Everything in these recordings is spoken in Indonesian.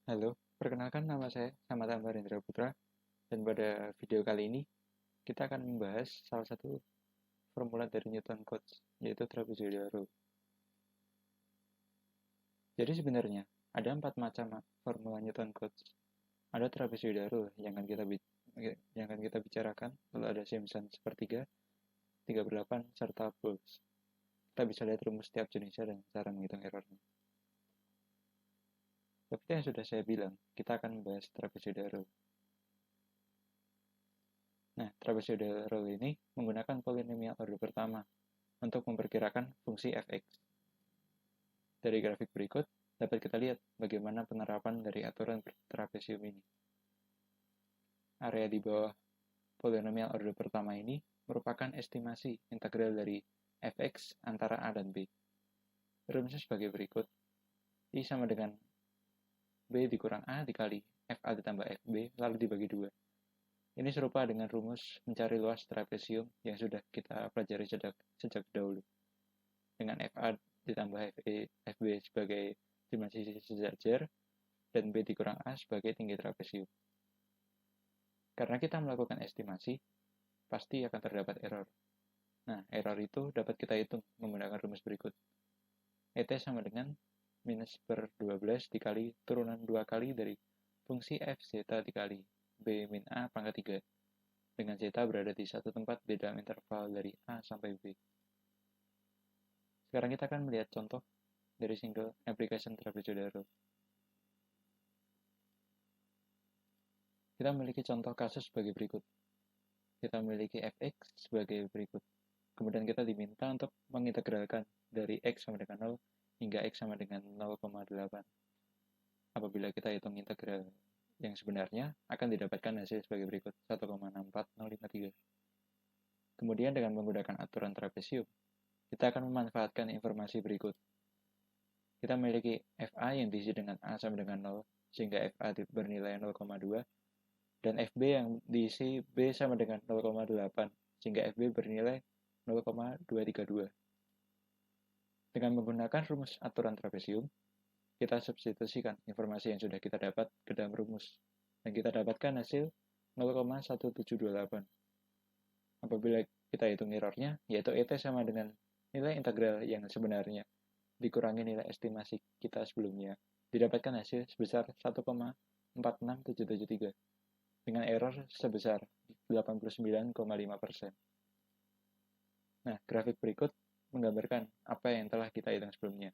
Halo, perkenalkan nama saya Samata Barendra Putra, dan pada video kali ini kita akan membahas salah satu formula dari Newton Cotes, yaitu trapezoidal rule. Jadi sebenarnya ada 4 macam formula Newton Cotes. Ada trapezoidal rule yang akan kita bicarakan, lalu ada Simpson sepertiga, 3/8, serta Bowles. Kita bisa lihat rumus setiap jenisnya dan cara menghitung errornya. Seperti yang sudah saya bilang, kita akan membahas trapezoidal rule. Nah, trapezoidal rule ini menggunakan polinomial order pertama untuk memperkirakan fungsi fx. Dari grafik berikut, dapat kita lihat bagaimana penerapan dari aturan trapesium ini. Area di bawah polinomial order pertama ini merupakan estimasi integral dari fx antara a dan b. Rumusnya sebagai berikut. I sama dengan b dikurang a dikali fa ditambah fb lalu dibagi 2. Ini serupa dengan rumus mencari luas trapesium yang sudah kita pelajari sejak dahulu. Dengan fa ditambah fb sebagai dimensi sejajar dan b dikurang a sebagai tinggi trapesium. Karena kita melakukan estimasi, pasti akan terdapat error. Nah, error itu dapat kita hitung menggunakan rumus berikut. Et sama dengan minus per 12 dikali turunan 2 kali dari fungsi f zeta dikali b min a pangkat 3, dengan zeta berada di satu tempat di dalam interval dari a sampai b. Sekarang kita akan melihat contoh dari single application trapezoidal rule. Kita memiliki contoh kasus sebagai berikut. Kita memiliki fx sebagai berikut. Kemudian kita diminta untuk mengintegralkan dari x sama dengan 0 hingga x sama dengan 0,8. Apabila kita hitung integral yang sebenarnya, akan didapatkan hasil sebagai berikut, 1,64053. Kemudian dengan menggunakan aturan trapesium, kita akan memanfaatkan informasi berikut. Kita memiliki fa yang diisi dengan a sama dengan 0, sehingga fa bernilai 0,2, dan fb yang diisi b sama dengan 0,8, sehingga fb bernilai 0,232. Dengan menggunakan rumus aturan trapesium, kita substitusikan informasi yang sudah kita dapat ke dalam rumus, dan kita dapatkan hasil 0,1728. Apabila kita hitung errornya, yaitu et sama dengan nilai integral yang sebenarnya dikurangi nilai estimasi kita sebelumnya, didapatkan hasil sebesar 1,46773 dengan error sebesar 89,5%. Nah, grafik berikut menggambarkan apa yang telah kita hitung sebelumnya.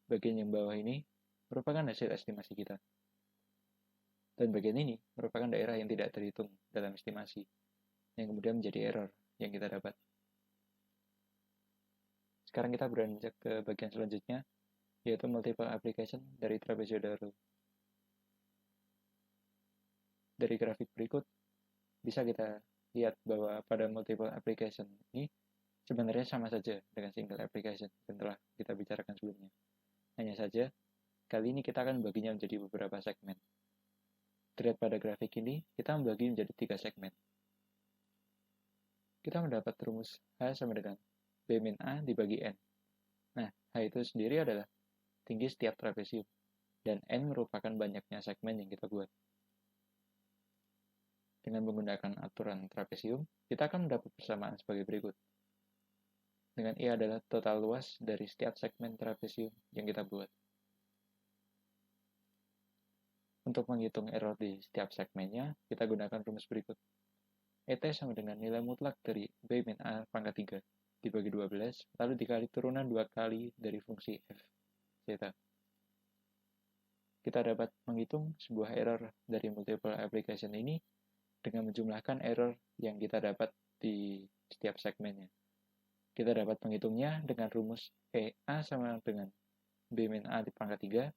Bagian yang bawah ini merupakan hasil estimasi kita. Dan bagian ini merupakan daerah yang tidak terhitung dalam estimasi, yang kemudian menjadi error yang kita dapat. Sekarang kita beranjak ke bagian selanjutnya, yaitu multiple application dari trapezoidal rule. Dari grafik berikut, bisa kita lihat bahwa pada multiple application ini sebenarnya sama saja dengan single application yang telah kita bicarakan sebelumnya. Hanya saja, kali ini kita akan membaginya menjadi beberapa segmen. Terlihat pada grafik ini, kita membagi menjadi 3 segmen. Kita mendapat rumus H sama dengan B min A dibagi N. Nah, H itu sendiri adalah tinggi setiap trapesium, dan N merupakan banyaknya segmen yang kita buat. Dengan menggunakan aturan trapesium, kita akan mendapat persamaan sebagai berikut. Dengan I adalah total luas dari setiap segmen trapesium yang kita buat. Untuk menghitung error di setiap segmennya, kita gunakan rumus berikut. Et sama dengan nilai mutlak dari B min A pangkat 3 dibagi 12, lalu dikali turunan 2 kali dari fungsi f zeta. Kita dapat menghitung sebuah error dari multiple application ini dengan menjumlahkan error yang kita dapat di setiap segmennya. Kita dapat menghitungnya dengan rumus EA sama dengan B min A di pangkat 3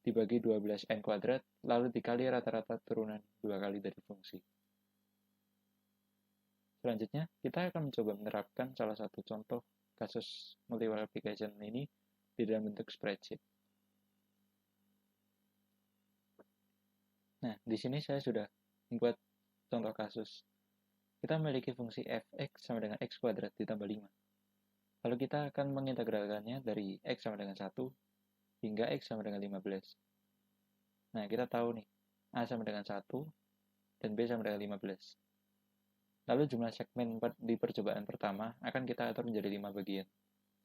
dibagi 12N kuadrat, lalu dikali rata-rata turunan 2 kali dari fungsi. Selanjutnya, kita akan mencoba menerapkan salah satu contoh kasus multiple application ini di dalam bentuk spreadsheet. Nah, di sini saya sudah membuat contoh kasus. Kita memiliki fungsi fx sama dengan x kuadrat ditambah 5. Lalu kita akan mengintegralkannya dari x sama dengan 1 hingga x sama dengan 15. Nah, kita tahu nih, A sama dengan 1 dan B sama dengan 15. Lalu jumlah segmen di percobaan pertama akan kita atur menjadi 5 bagian,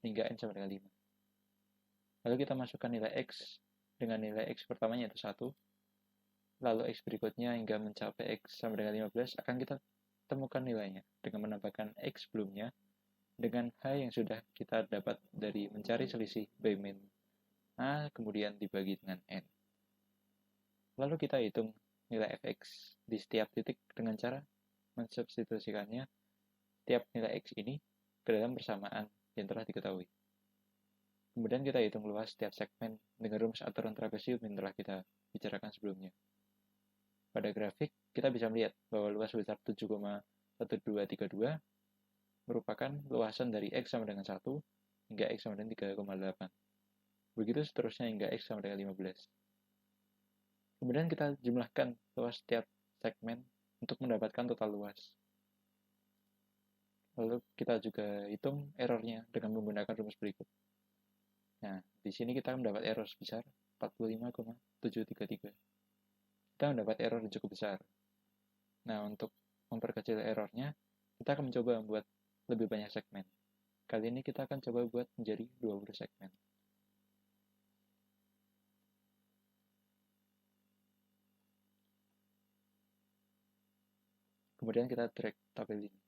hingga N sama dengan 5. Lalu kita masukkan nilai X dengan nilai X pertamanya yaitu 1, lalu X berikutnya hingga mencapai X sama dengan 15 akan kita temukan nilainya dengan menambahkan X sebelumnya dengan H yang sudah kita dapat dari mencari selisih B min A kemudian dibagi dengan N. Lalu kita hitung nilai fx di setiap titik dengan cara mensubstitusikannya setiap nilai x ini ke dalam persamaan yang telah diketahui. Kemudian kita hitung luas setiap segmen dengan rumus aturan trapesium yang telah kita bicarakan sebelumnya. Pada grafik, kita bisa melihat bahwa luas sebesar 7,1232 merupakan luasan dari X sama dengan 1 hingga X sama dengan 3,8. Begitu seterusnya hingga X sama dengan 15. Kemudian kita jumlahkan luas setiap segmen untuk mendapatkan total luas. Lalu kita juga hitung errornya dengan menggunakan rumus berikut. Nah, di sini kita mendapat error sebesar 45,733. Kita mendapat error yang cukup besar. Nah, untuk memperkecil errornya, kita akan mencoba membuat lebih banyak segmen. Kali ini kita akan coba buat menjadi 20 segmen. Kemudian kita drag tabel ini.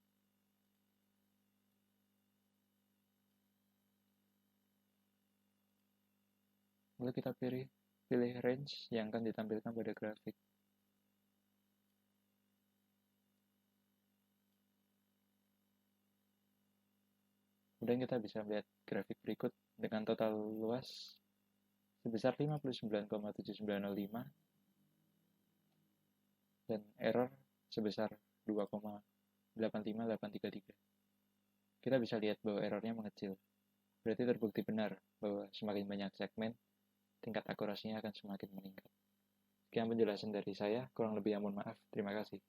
Lalu kita pilih range yang akan ditampilkan pada grafik. Kemudian kita bisa melihat grafik berikut dengan total luas sebesar 59,7905 dan error sebesar 2,85833. Kita bisa lihat bahwa errornya mengecil. Berarti terbukti benar bahwa semakin banyak segmen, tingkat akurasinya akan semakin meningkat. Sekian penjelasan dari saya, kurang lebih mohon maaf. Terima kasih.